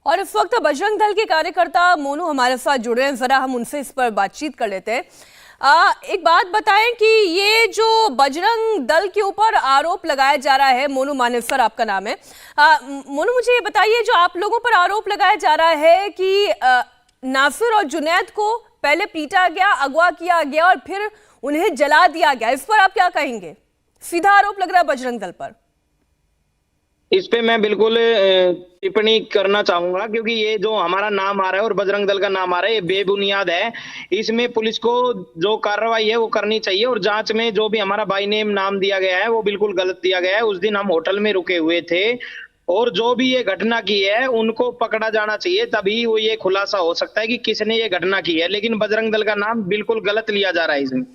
और इस वक्त बजरंग दल के कार्यकर्ता मोनू हमारे साथ जुड़े हैं, जरा हम उनसे इस पर बातचीत कर लेते हैं। एक बात बताएं कि ये जो बजरंग दल के ऊपर आरोप लगाया जा रहा है, मोनू मानेसर आपका नाम है। मोनू, मुझे ये बताइए, जो आप लोगों पर आरोप लगाया जा रहा है कि नासिर और जुनैद को पहले पीटा गया, अगवा किया गया और फिर उन्हें जला दिया गया, इस पर आप क्या कहेंगे? सीधा आरोप लग रहा है बजरंग दल पर। इस पे मैं बिल्कुल टिप्पणी करना चाहूंगा, क्योंकि ये जो हमारा नाम आ रहा है और बजरंग दल का नाम आ रहा है, ये बेबुनियाद है। इसमें पुलिस को जो कार्रवाई है वो करनी चाहिए, और जांच में जो भी हमारा बाई नेम नाम दिया गया है वो बिल्कुल गलत दिया गया है। उस दिन हम होटल में रुके हुए थे और जो भी ये घटना की है उनको पकड़ा जाना चाहिए, तभी वो ये खुलासा हो सकता है कि किसने ये घटना की है। लेकिन बजरंग दल का नाम बिल्कुल गलत लिया जा रहा है इसमें।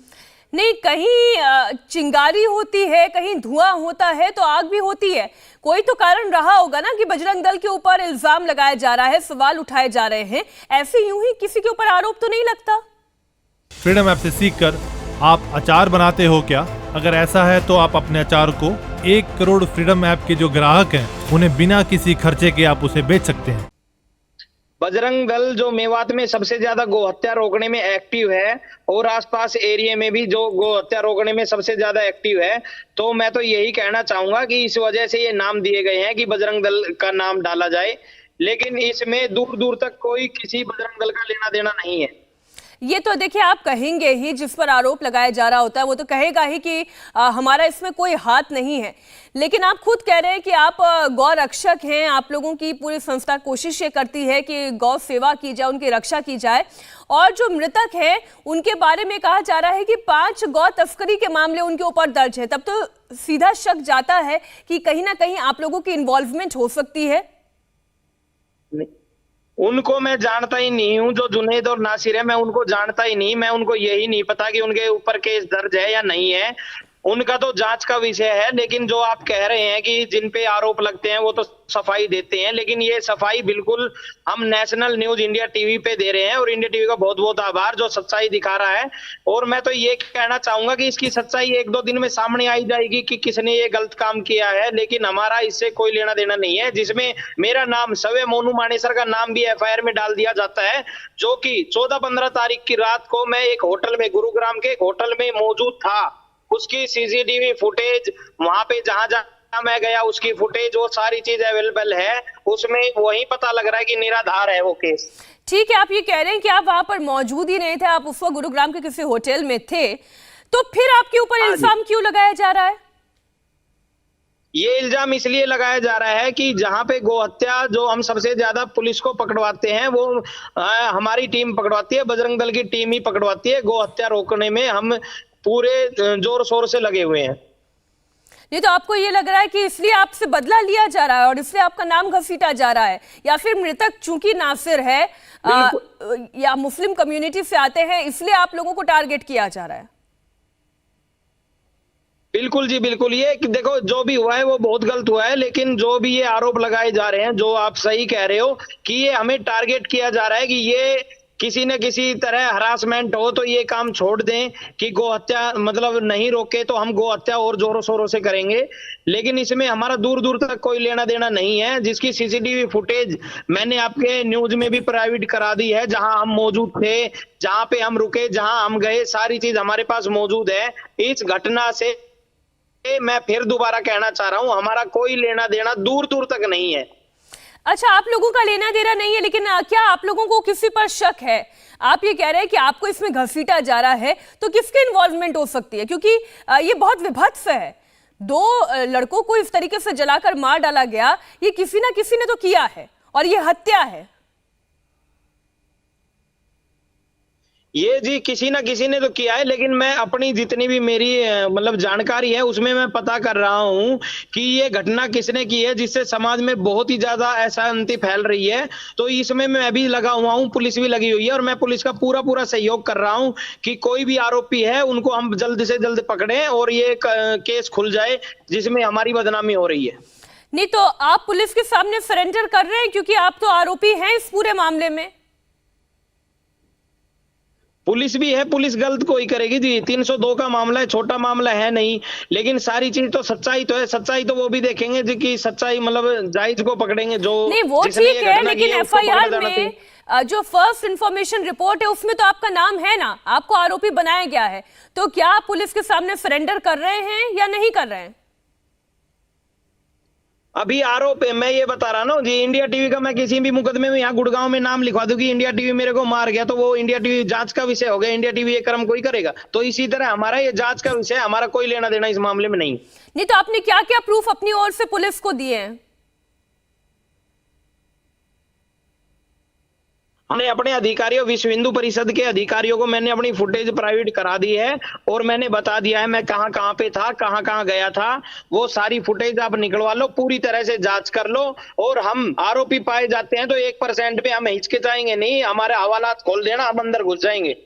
नहीं, कहीं चिंगारी होती है, कहीं धुआं होता है तो आग भी होती है। कोई तो कारण रहा होगा ना कि बजरंग दल के ऊपर इल्जाम लगाया जा रहा है, सवाल उठाए जा रहे हैं। ऐसे यूं ही किसी के ऊपर आरोप तो नहीं लगता। फ्रीडम ऐप से सीखकर आप अचार बनाते हो क्या? अगर ऐसा है तो आप अपने अचार को 1 करोड़ फ्रीडम ऐप के जो ग्राहक हैं उन्हें बिना किसी खर्चे के आप उसे बेच सकते हैं। बजरंग दल जो मेवात में सबसे ज्यादा गोहत्या रोकने में एक्टिव है और आसपास एरिया में भी जो गोहत्या रोकने में सबसे ज्यादा एक्टिव है, तो मैं तो यही कहना चाहूंगा कि इस वजह से ये नाम दिए गए हैं कि बजरंग दल का नाम डाला जाए। लेकिन इसमें दूर दूर तक कोई किसी बजरंग दल का लेना देना नहीं है। ये तो देखिए, आप कहेंगे ही, जिस पर आरोप लगाया जा रहा होता है वो तो कहेगा ही कि हमारा इसमें कोई हाथ नहीं है। लेकिन आप खुद कह रहे हैं कि आप गौ रक्षक हैं, आप लोगों की पूरी संस्था कोशिश ये करती है कि गौ सेवा की जाए, उनकी रक्षा की जाए। और जो मृतक है उनके बारे में कहा जा रहा है कि 5 गौ तस्करी के मामले उनके ऊपर दर्ज है। तब तो सीधा शक जाता है कि कहीं ना कहीं आप लोगों की इन्वॉल्वमेंट हो सकती है। उनको मैं जानता ही नहीं हूँ, जो जुनैद और नासिर है मैं उनको जानता ही नहीं। मैं उनको यही नहीं पता कि उनके ऊपर केस दर्ज है या नहीं है, उनका तो जांच का विषय है। लेकिन जो आप कह रहे हैं कि जिन पे आरोप लगते हैं वो तो सफाई देते हैं, लेकिन ये सफाई बिल्कुल हम नेशनल न्यूज इंडिया टीवी पे दे रहे हैं और इंडिया टीवी का बहुत बहुत आभार जो सच्चाई दिखा रहा है। और मैं तो ये कहना चाहूंगा कि इसकी सच्चाई 1-2 दिन में सामने आई जाएगी कि किसने ये गलत काम किया है, लेकिन हमारा इससे कोई लेना देना नहीं है। जिसमें मेरा नाम सवे मोनू मानेसर का नाम भी एफआईआर में डाल दिया जाता है, जो कि 14-15 तारीख की रात को मैं एक होटल में, गुरुग्राम के एक होटल में मौजूद था। उसकी सीसीटीवी फुटेज, वहां पे जहां जहां मैं गया उसकी फुटेज, वो सारी चीज अवेलेबल है। उसमें वही पता लग रहा है कि निराधार है वो केस। ठीक है, आप ये कह रहे हैं कि आप वहां पर मौजूद ही नहीं थे, आप उस वक्त गुरुग्राम के किसी होटल में थे, तो फिर आपके ऊपर इल्जाम क्यों लगाया जा रहा है? ये इल्जाम इसलिए लगाया जा रहा है कि जहां पे गोहत्या जो हम सबसे ज्यादा पुलिस को पकड़वाते हैं वो हमारी टीम पकड़वाती है, बजरंग दल की टीम ही पकड़वाती है। गोहत्या रोकने में हम पूरे जोर शोर से लगे हुए हैं। ये तो आपको ये लग रहा है कि इसलिए आपसे बदला लिया जा रहा है और इसलिए आपका नाम घसीटा जा रहा है, या फिर मृतक चूंकि नासिर है या मुस्लिम कम्युनिटी से आते हैं इसलिए आप लोगों को टारगेट किया जा रहा है? बिल्कुल जी, बिल्कुल। ये देखो, जो भी हुआ है वो बहुत गलत हुआ है, लेकिन जो भी ये आरोप लगाए जा रहे हैं, जो आप सही कह रहे हो कि ये हमें टारगेट किया जा रहा है कि ये किसी न किसी तरह हरासमेंट हो तो ये काम छोड़ दें कि गोहत्या मतलब नहीं रोके तो हम गोहत्या और जोरों शोरों से करेंगे। लेकिन इसमें हमारा दूर दूर तक कोई लेना देना नहीं है। जिसकी सीसीटीवी फुटेज मैंने आपके न्यूज में भी प्राइवेट करा दी है, जहां हम मौजूद थे, जहां पे हम रुके, जहां हम गए, सारी चीज हमारे पास मौजूद है। इस घटना से मैं फिर दोबारा कहना चाह रहा हूं, हमारा कोई लेना देना दूर दूर तक नहीं है। अच्छा, आप लोगों का लेना देना नहीं है, लेकिन क्या आप लोगों को किसी पर शक है? आप ये कह रहे हैं कि आपको इसमें घसीटा जा रहा है, तो किसकी इन्वॉल्वमेंट हो सकती है? क्योंकि ये बहुत विभत्स है। 2 लड़कों को इस तरीके से जलाकर मार डाला गया, ये किसी ना किसी ने तो किया है और ये हत्या है। ये जी किसी ना किसी ने तो किया है, लेकिन मैं अपनी जितनी भी मेरी मतलब जानकारी है उसमें मैं पता कर रहा हूं कि ये घटना किसने की है, जिससे समाज में बहुत ही ज्यादा अशांति फैल रही है। तो इसमें मैं भी लगा हुआ हूं, पुलिस भी लगी हुई है और मैं पुलिस का पूरा सहयोग कर रहा हूं कि कोई भी आरोपी है उनको हम जल्द से जल्द पकड़ें और ये केस खुल जाए जिसमें हमारी बदनामी हो रही है। नहीं तो आप पुलिस के सामने सरेंडर कर रहे हैं, क्योंकि आप तो आरोपी हैं इस पूरे मामले में। पुलिस भी है, पुलिस गलत कोई करेगी जी। 302 का मामला है, छोटा मामला है नहीं, लेकिन सारी चीज तो सच्चाई तो है। सच्चाई तो वो भी देखेंगे जी कि सच्चाई मतलब जायज को पकड़ेंगे, जो नहीं वो जिसने ठीक ये है, घटना की लेकिन है, उसको पकड़ा एफआईआर जाना में चाहिए। जो फर्स्ट इंफॉर्मेशन रिपोर्ट है उसमें तो आपका नाम है ना, आपको आरोपी बनाया गया है, तो क्या आप पुलिस के सामने सरेंडर कर रहे हैं या नहीं कर रहे हैं? अभी आरोप है, मैं ये बता रहा ना जी, इंडिया टीवी का मैं किसी भी मुकदमे में यहाँ गुड़गांव में नाम लिखवा दूं कि इंडिया टीवी मेरे को मार गया, तो वो इंडिया टीवी जांच का विषय हो गया, इंडिया टीवी ये कर्म कोई करेगा। तो इसी तरह हमारा ये जांच का विषय, हमारा कोई लेना देना इस मामले में नहीं। नहीं तो आपने क्या क्या प्रूफ अपनी ओर से पुलिस को दिए हैं? हमने अपने अधिकारियों, विश्व हिंदू परिषद के अधिकारियों को मैंने अपनी फुटेज प्राइवेट करा दी है, और मैंने बता दिया है मैं कहां कहां पे था, कहां कहां गया था। वो सारी फुटेज आप निकलवा लो, पूरी तरह से जांच कर लो, और हम आरोपी पाए जाते हैं तो 1% पे हम हिचकिचाएंगे नहीं, हमारे हवालात खोल देना, हम अंदर घुस जाएंगे।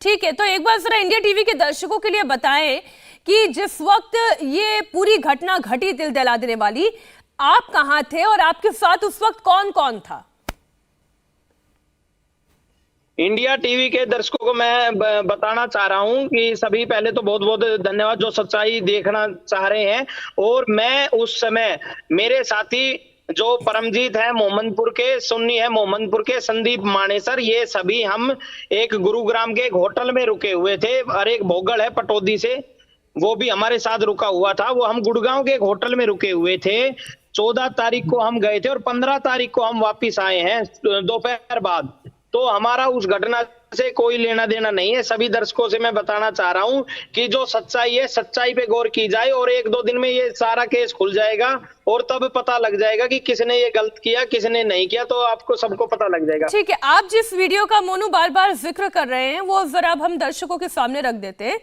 ठीक है, तो एक बार जरा इंडिया टीवी के दर्शकों के लिए बताएं कि जिस वक्त ये पूरी घटना घटी दिल दहला देने वाली, आप कहां थे और आपके साथ उस वक्त कौन कौन था? इंडिया टीवी के दर्शकों को मैं बताना चाह रहा हूं कि सभी पहले तो बहुत बहुत धन्यवाद जो सच्चाई देखना चाह रहे हैं। और मैं उस समय, मेरे साथी जो परमजीत है मोहम्मदपुर के, सुन्नी है मोहम्मदपुर के, संदीप मानेसर, ये सभी हम एक गुरुग्राम के एक होटल में रुके हुए थे, और एक भोगल है पटौदी से, वो भी हमारे साथ रुका हुआ था। वो हम गुड़गांव के एक होटल में रुके हुए थे। 14 तारीख को हम गए थे और 15 तारीख को हम वापिस आए हैं दोपहर बाद। तो हमारा उस घटना से कोई लेना देना नहीं है। सभी दर्शकों से मैं बताना चाह रहा हूं कि जो सच्चाई है, सच्चाई पे गौर की जाए, और 1-2 दिन में ये सारा केस खुल जाएगा, और तब पता लग जाएगा कि किसने ये गलत किया, किसने नहीं किया, तो आपको सबको पता लग जाएगा। ठीक है, आप जिस वीडियो का मोनू बार बार जिक्र कर रहे हैं वो जरा अब हम दर्शकों के सामने रख देते हैं।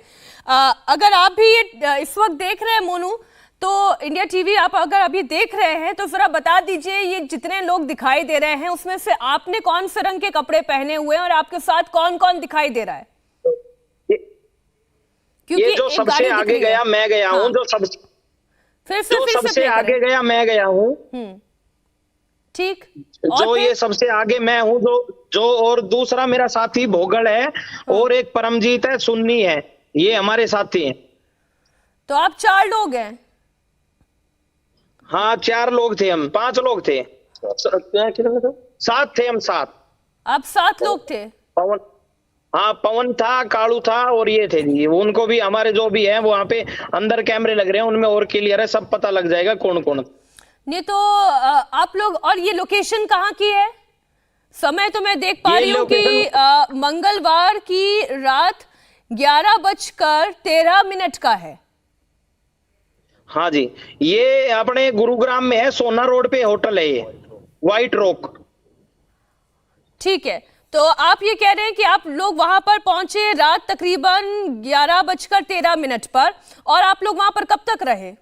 अगर आप भी ये इस वक्त देख रहे हैं मोनू, तो इंडिया टीवी आप अगर अभी देख रहे हैं तो जरा बता दीजिए, ये जितने लोग दिखाई दे रहे हैं उसमें से आपने कौन से रंग के कपड़े पहने हुए हैं और आपके साथ कौन कौन दिखाई दे रहा है? क्योंकि ये जो सबसे आगे गया मैं गया हूँ, जो सबसे आगे गया मैं गया हूँ, ठीक, जो ये सबसे आगे मैं हूँ, जो और दूसरा मेरा साथी भोगल है, और एक परमजीत है, सुन्नी है, ये हमारे साथी हैं। तो आप 4 लोग हैं? हाँ 4 लोग थे, हम 5 लोग थे, 7 थे हम, 7। आप 7 लोग थे? पवन, हाँ पवन था, कालू था, और ये थे जी। उनको भी, हमारे जो भी हैं वहां पे अंदर कैमरे लग रहे हैं, उनमें और क्लियर है, सब पता लग जाएगा कौन कौन। नहीं तो आप लोग, और ये लोकेशन कहाँ की है? समय तो मैं देख पा रही हूँ कि मंगलवार की रात 11:13 का है। हाँ जी, ये अपने गुरुग्राम में है, सोना रोड पे होटल है ये, व्हाइट रॉक। ठीक है, तो आप ये कह रहे हैं कि आप लोग वहां पर पहुंचे रात तकरीबन 11:13 पर, और आप लोग वहां पर कब तक रहे?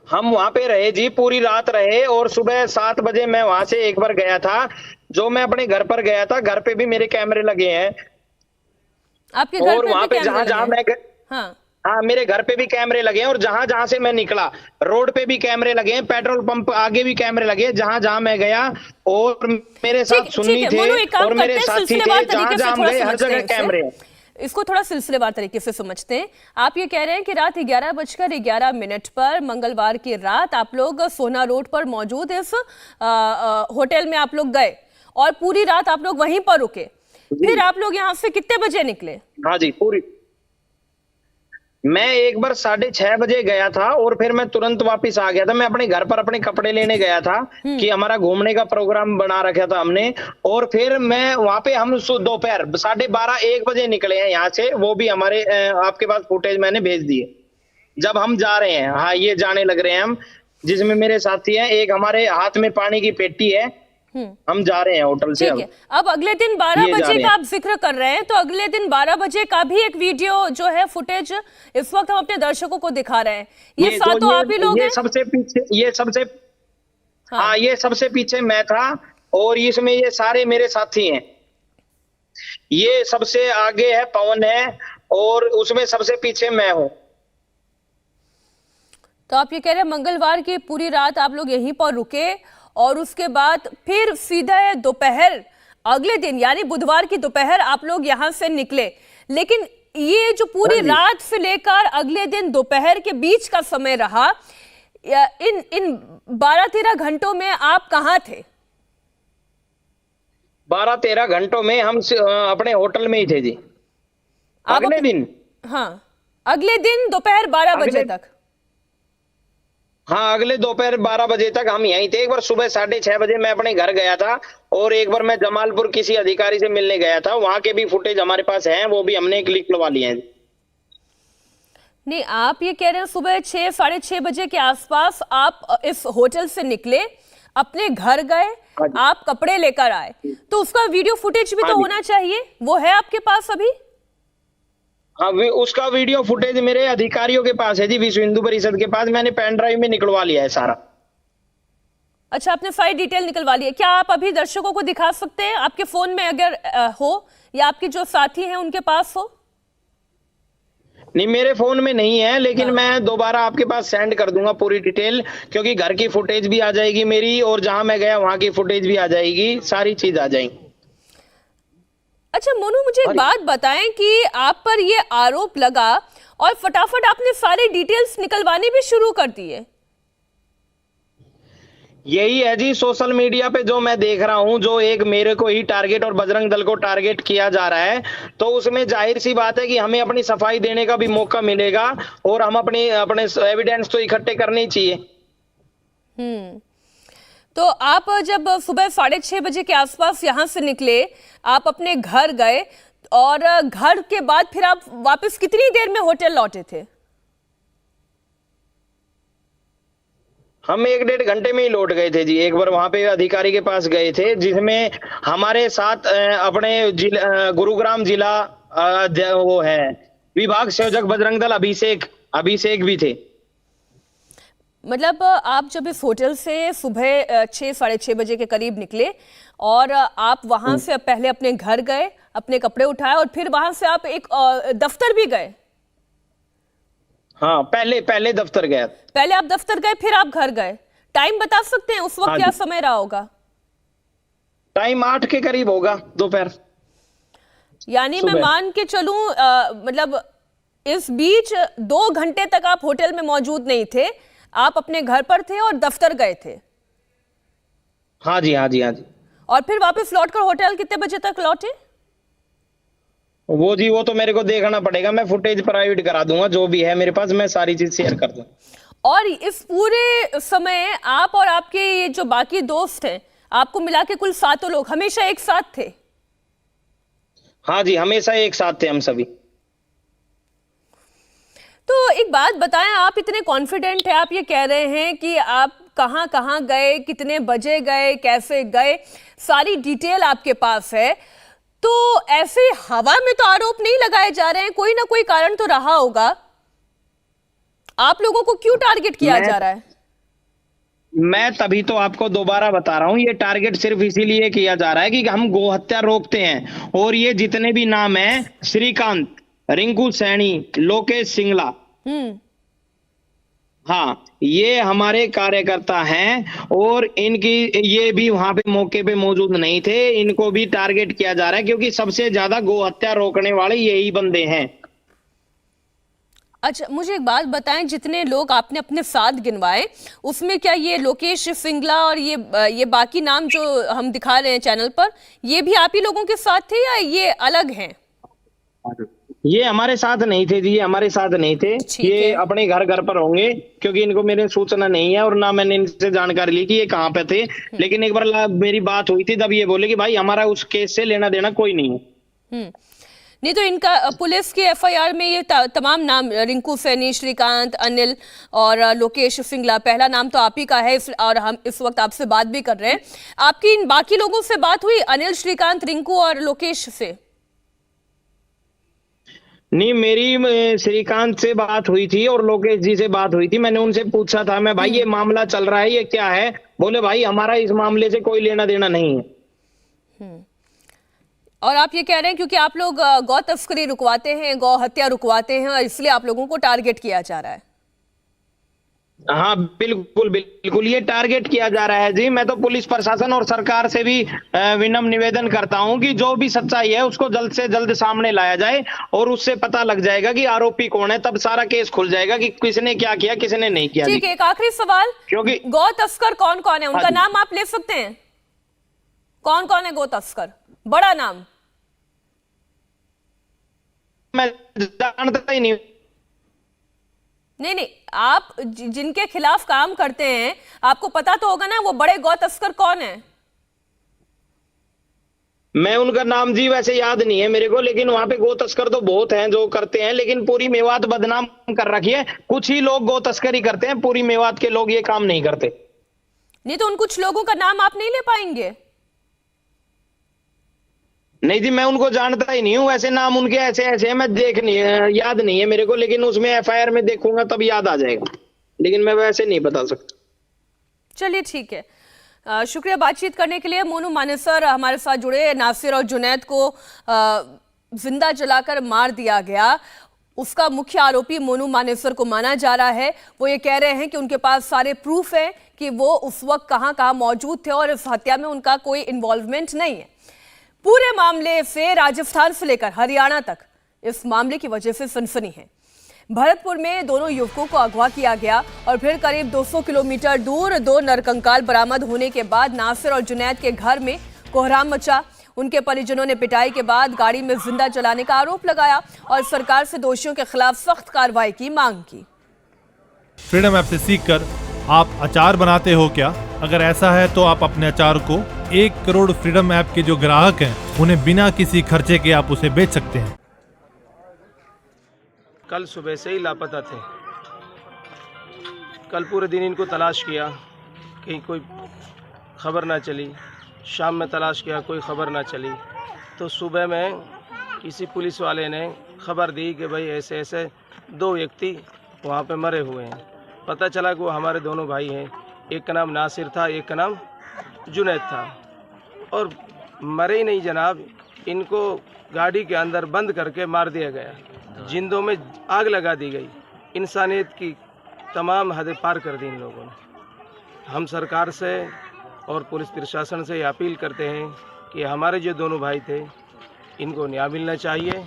हम वहां पे रहे जी, पूरी रात रहे, और सुबह 7 बजे मैं वहां से एक बार गया था, जो मैं अपने घर पर गया था, घर पे भी मेरे कैमरे लगे हैं। आपके घर और पे वहां पे जहां मैं हाँ मेरे घर पे भी कैमरे लगे हैं, और जहां जहां से मैं निकला रोड पे भी कैमरे लगे हैं, पेट्रोल पंप आगे भी कैमरे लगे हैं, जहां जहां मैं गया, और मेरे साथ सुन्नी थे और मेरे साथी थे, जहां जहां हम गए हर जगह कैमरे हैं। इसको थोड़ा सिलसिलेवार तरीके से समझते हैं। आप ये कह रहे हैं कि रात 11:11 पर मंगलवार की रात आप लोग सोना रोड पर मौजूद इस होटल में आप लोग गए, और पूरी रात आप लोग वहीं पर रुके। फिर आप लोग यहाँ से कितने बजे निकले? हाँ जी, पूरी मैं एक बार 6:30 बजे गया था, और फिर मैं तुरंत वापस आ गया था। मैं अपने घर पर अपने कपड़े लेने गया था कि हमारा घूमने का प्रोग्राम बना रखा था हमने, और फिर मैं वहां पे, हम दोपहर 12:30-1 बजे निकले हैं यहाँ से। वो भी हमारे आपके पास फुटेज मैंने भेज दिए, जब हम जा रहे हैं। हाँ, ये जाने लग रहे हैं हम, जिसमें मेरे साथी हैं, एक हमारे हाथ में पानी की पेटी है, हम जा रहे हैं होटल से। अब अगले दिन 12 बजे का आप जिक्र कर रहे हैं, तो अगले दिन 12 बजे का भी एक वीडियो जो है, फुटेज इस वक्त हम अपने दर्शकों को दिखा रहे हैं। ये सातों आप ही लोग हैं? सबसे पीछे ये सबसे पीछे मैं था, और इसमें ये सारे मेरे साथी हैं। ये सबसे आगे है पवन है, और उसमें सबसे पीछे मैं हूँ। तो आप ये कह रहे हैं मंगलवार की पूरी रात आप लोग यहीं पर रुके, और उसके बाद फिर सीधा दोपहर अगले दिन यानी बुधवार की दोपहर आप लोग यहाँ से निकले, लेकिन ये जो पूरी रात से लेकर अगले दिन दोपहर के बीच का समय रहा, इन 12-13 घंटों में आप कहाँ थे? 12-13 घंटों में हम अपने होटल में ही थे जी। अगले दिन? हाँ, अगले दिन दोपहर 12 बजे तक। हाँ, अगले दोपहर 12 बजे तक हम यहीं थे। एक बार सुबह 6:30 बजे मैं अपने घर गया था, और एक बार मैं जमालपुर किसी अधिकारी से मिलने गया था। वहां के भी फुटेज हमारे पास हैं, वो भी हमने क्लिक करवा लिए हैं। नहीं, आप ये कह रहे हैं सुबह 6-6:30 बजे के आसपास आप इस होटल से निकले, अपने घर गए, आप कपड़े लेकर आए, तो उसका वीडियो फुटेज भी तो होना चाहिए, वो है आपके पास अभी? हाँ, उसका वीडियो फुटेज मेरे अधिकारियों के पास है जी, विश्व हिंदू परिषद के पास। मैंने पेन ड्राइव में निकलवा लिया है सारा। अच्छा, आपने सारी डिटेल निकलवा ली है। क्या आप अभी दर्शकों को दिखा सकते हैं, आपके फोन में अगर हो या आपके जो साथी हैं उनके पास हो? नहीं, मेरे फोन में नहीं है, लेकिन मैं दोबारा आपके पास सेंड कर दूंगा पूरी डिटेल, क्योंकि घर की फुटेज भी आ जाएगी मेरी, और जहां मैं गया वहां की फुटेज भी आ जाएगी, सारी चीज आ जाएगी। अच्छा मोनू, मुझे एक बात बताएं कि आप पर ये आरोप लगा और फटाफट आपने सारी डिटेल्स निकलवानी भी शुरू कर दी है। यही है जी, सोशल मीडिया पे जो मैं देख रहा हूँ, जो एक मेरे को ही टारगेट और बजरंग दल को टारगेट किया जा रहा है, तो उसमें जाहिर सी बात है कि हमें अपनी सफाई देने का भी मौका मिलेगा, और हम अपने एविडेंस तो इकट्ठे करने ही चाहिए। तो आप जब सुबह 6:30 बजे के आसपास यहाँ से निकले, आप अपने घर गए, और घर के बाद फिर आप वापस कितनी देर में होटल लौटे थे? हम 1-1.5 घंटे में ही लौट गए थे जी। एक बार वहां पे अधिकारी के पास गए थे, जिसमें हमारे साथ अपने गुरुग्राम जिला वो है विभाग संयोजक बजरंग दल अभिषेक भी थे। मतलब आप जब इस होटल से सुबह 6-6:30 बजे के करीब निकले, और आप वहां से पहले अपने घर गए, अपने कपड़े उठाए, और फिर वहां से आप एक दफ्तर भी गए? हाँ, पहले दफ्तर गया। पहले आप दफ्तर गए, फिर आप घर गए। टाइम बता सकते हैं उस वक्त क्या समय रहा होगा? टाइम 8 के करीब होगा, दोपहर। यानी मैं मान के चलूं, मतलब इस बीच 2 घंटे तक आप होटल में मौजूद नहीं थे, आप अपने घर पर थे और दफ्तर गए थे। हाँ जी, हाँ जी, हाँ जी। और फिर वापस लौटकर होटल कितने बजे तक लौटे? वो तो मेरे को देखना पड़ेगा, मैं फुटेज प्राइवेट करा दूंगा, जो भी है मेरे पास मैं सारी चीज शेयर कर दूंगा। और इस पूरे समय आप और आपके ये जो बाकी दोस्त हैं, आपको मिला के कुल 7 लोग हमेशा एक साथ थे? हाँ जी, हमेशा एक साथ थे हम सभी। तो एक बात बताएं, आप इतने कॉन्फिडेंट हैं, आप ये कह रहे हैं कि आप कहां कहां गए, कितने बजे गए, कैसे गए, सारी डिटेल आपके पास है, तो ऐसे हवा में तो आरोप नहीं लगाए जा रहे हैं, कोई ना कोई कारण तो रहा होगा। आप लोगों को क्यों टारगेट किया जा रहा है? मैं तभी तो आपको दोबारा बता रहा हूं, ये टारगेट सिर्फ इसीलिए किया जा रहा है कि हम गोहत्या रोकते हैं, और ये जितने भी नाम हैं, श्रीकांत, रिंकू सैनी, लोकेश सिंगला, हाँ, ये हमारे कार्यकर्ता हैं, और इनकी ये भी वहां पे मौके पे मौजूद नहीं थे। इनको भी टारगेट किया जा रहा है, क्योंकि सबसे ज्यादा गोहत्या रोकने वाले यही बंदे हैं। अच्छा, मुझे एक बात बताएं, जितने लोग आपने अपने साथ गिनवाए, उसमें क्या ये लोकेश सिंगला और ये बाकी नाम जो हम दिखा रहे हैं चैनल पर, ये भी आप ही लोगों के साथ थे या ये अलग हैं? ये हमारे साथ नहीं थे जी, ये हमारे साथ नहीं थे। ये अपने घर पर होंगे, क्योंकि इनको मेरे सूचना नहीं है, और ना मैंने इनसे जानकारी ली कि ये कहाँ पे थे। लेकिन एक बार मेरी बात हुई थी, तब ये बोले कि भाई हमारा उस केस से लेना देना कोई नहीं है। नहीं तो इनका पुलिस की एफआईआर में ये तमाम नाम, रिंकू सैनी, श्रीकांत, अनिल और लोकेश सिंगला, पहला नाम तो आप ही का है, और हम इस वक्त आपसे बात भी कर रहे हैं। आपकी इन बाकी लोगों से बात हुई, अनिल, श्रीकांत, रिंकू और लोकेश से? नहीं, मेरी श्रीकांत से बात हुई थी और लोकेश जी से बात हुई थी। मैंने उनसे पूछा था, मैं भाई ये मामला चल रहा है, ये क्या है? बोले भाई हमारा इस मामले से कोई लेना देना नहीं है। और आप ये कह रहे हैं क्योंकि आप लोग गौ तस्करी रुकवाते हैं, गौ हत्या रुकवाते हैं, और इसलिए आप लोगों को टारगेट किया जा रहा है? हाँ बिल्कुल बिल्कुल, ये टारगेट किया जा रहा है जी। मैं तो पुलिस प्रशासन और सरकार से भी विनम्र निवेदन करता हूं कि जो भी सच्चाई है उसको जल्द से जल्द सामने लाया जाए और उससे पता लग जाएगा कि आरोपी कौन है। तब सारा केस खुल जाएगा कि किसने क्या किया, किसने नहीं किया। ठीक है, एक आखिरी सवाल, क्योंकि गौ तस्कर कौन कौन है, उनका हाँ जी। नाम आप ले सकते हैं? कौन कौन है गौ तस्कर, बड़ा नाम? मैं जानता ही नहीं। नहीं, आप जिनके खिलाफ काम करते हैं आपको पता तो होगा ना वो बड़े गौ तस्कर कौन है? मैं उनका नाम जी वैसे याद नहीं है मेरे को, लेकिन वहां पे गो तस्कर तो बहुत हैं जो करते हैं, लेकिन पूरी मेवात बदनाम कर रखी है। कुछ ही लोग गो तस्करी करते हैं, पूरी मेवात के लोग ये काम नहीं करते। नहीं तो उन कुछ लोगों का नाम आप नहीं ले पाएंगे? नहीं जी, मैं उनको जानता ही नहीं हूँ। वैसे नाम उनके ऐसे ऐसे हैं, मैं याद नहीं है मेरे को, लेकिन उसमें एफआईआर में देखूंगा तब याद आ जाएगा, लेकिन मैं वैसे नहीं बता सकता। चलिए ठीक है, शुक्रिया बातचीत करने के लिए। मोनू मानेसर हमारे साथ जुड़े। नासिर और जुनैद को जिंदा जलाकर मार दिया गया, उसका मुख्य आरोपी मोनू मानेसर को माना जा रहा है। वो ये कह रहे हैं कि उनके पास सारे प्रूफ हैं कि वो उस वक्त कहाँ मौजूद थे और इस हत्या में उनका कोई इन्वॉल्वमेंट नहीं है। पूरे मामले से राजस्थान से लेकर हरियाणा तक इस मामले की वजह से सनसनी है। भरतपुर में दोनों युवकों को अगवा किया गया और फिर करीब 200 किलोमीटर दूर 2 नरकंकाल बरामद होने के बाद नासिर और जुनैद के घर में कोहराम मचा। उनके परिजनों ने पिटाई के बाद गाड़ी में जिंदा जलाने का आरोप लगाया और सरकार से दोषियों के खिलाफ सख्त कार्रवाई की मांग की। फ्रीडम ऐप से सीखकर आप अचार बनाते हो क्या? अगर ऐसा है तो आप अपने अचार को 1 करोड़ फ्रीडम ऐप के जो ग्राहक हैं उन्हें बिना किसी खर्चे के आप उसे बेच सकते हैं। कल सुबह से ही लापता थे। कल पूरे दिन इनको तलाश किया, कहीं कोई खबर ना चली। शाम में तलाश किया, कोई खबर ना चली। तो सुबह में किसी पुलिस वाले ने खबर दी कि भाई ऐसे ऐसे 2 व्यक्ति वहाँ पे मरे हुए हैं। पता चला कि वो हमारे दोनों भाई हैं। एक का नाम नासिर था, एक का नाम जुनैद था। और मरे ही नहीं जनाब, इनको गाड़ी के अंदर बंद करके मार दिया गया, जिंदों में आग लगा दी गई। इंसानियत की तमाम हदें पार कर दी इन लोगों ने। हम सरकार से और पुलिस प्रशासन से अपील करते हैं कि हमारे जो दोनों भाई थे इनको न्याय मिलना चाहिए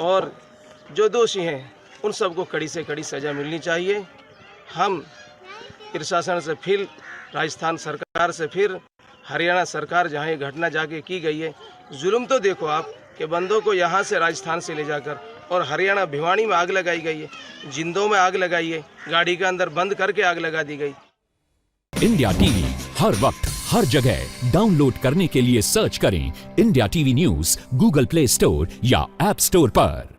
और जो दोषी हैं उन सबको कड़ी से कड़ी सज़ा मिलनी चाहिए। हम प्रशासन से फिर राजस्थान सरकार से फिर हरियाणा सरकार, जहाँ ये घटना जाके की गई है, जुल्म तो देखो आप कि बंदों को यहाँ से राजस्थान से ले जाकर और हरियाणा भिवानी में आग लगाई गई है, जिंदों में आग लगाई है, गाड़ी के अंदर बंद करके आग लगा दी गई। इंडिया टीवी हर वक्त हर जगह डाउनलोड करने के लिए सर्च करें India TV news Google play store या ऐप स्टोर पर।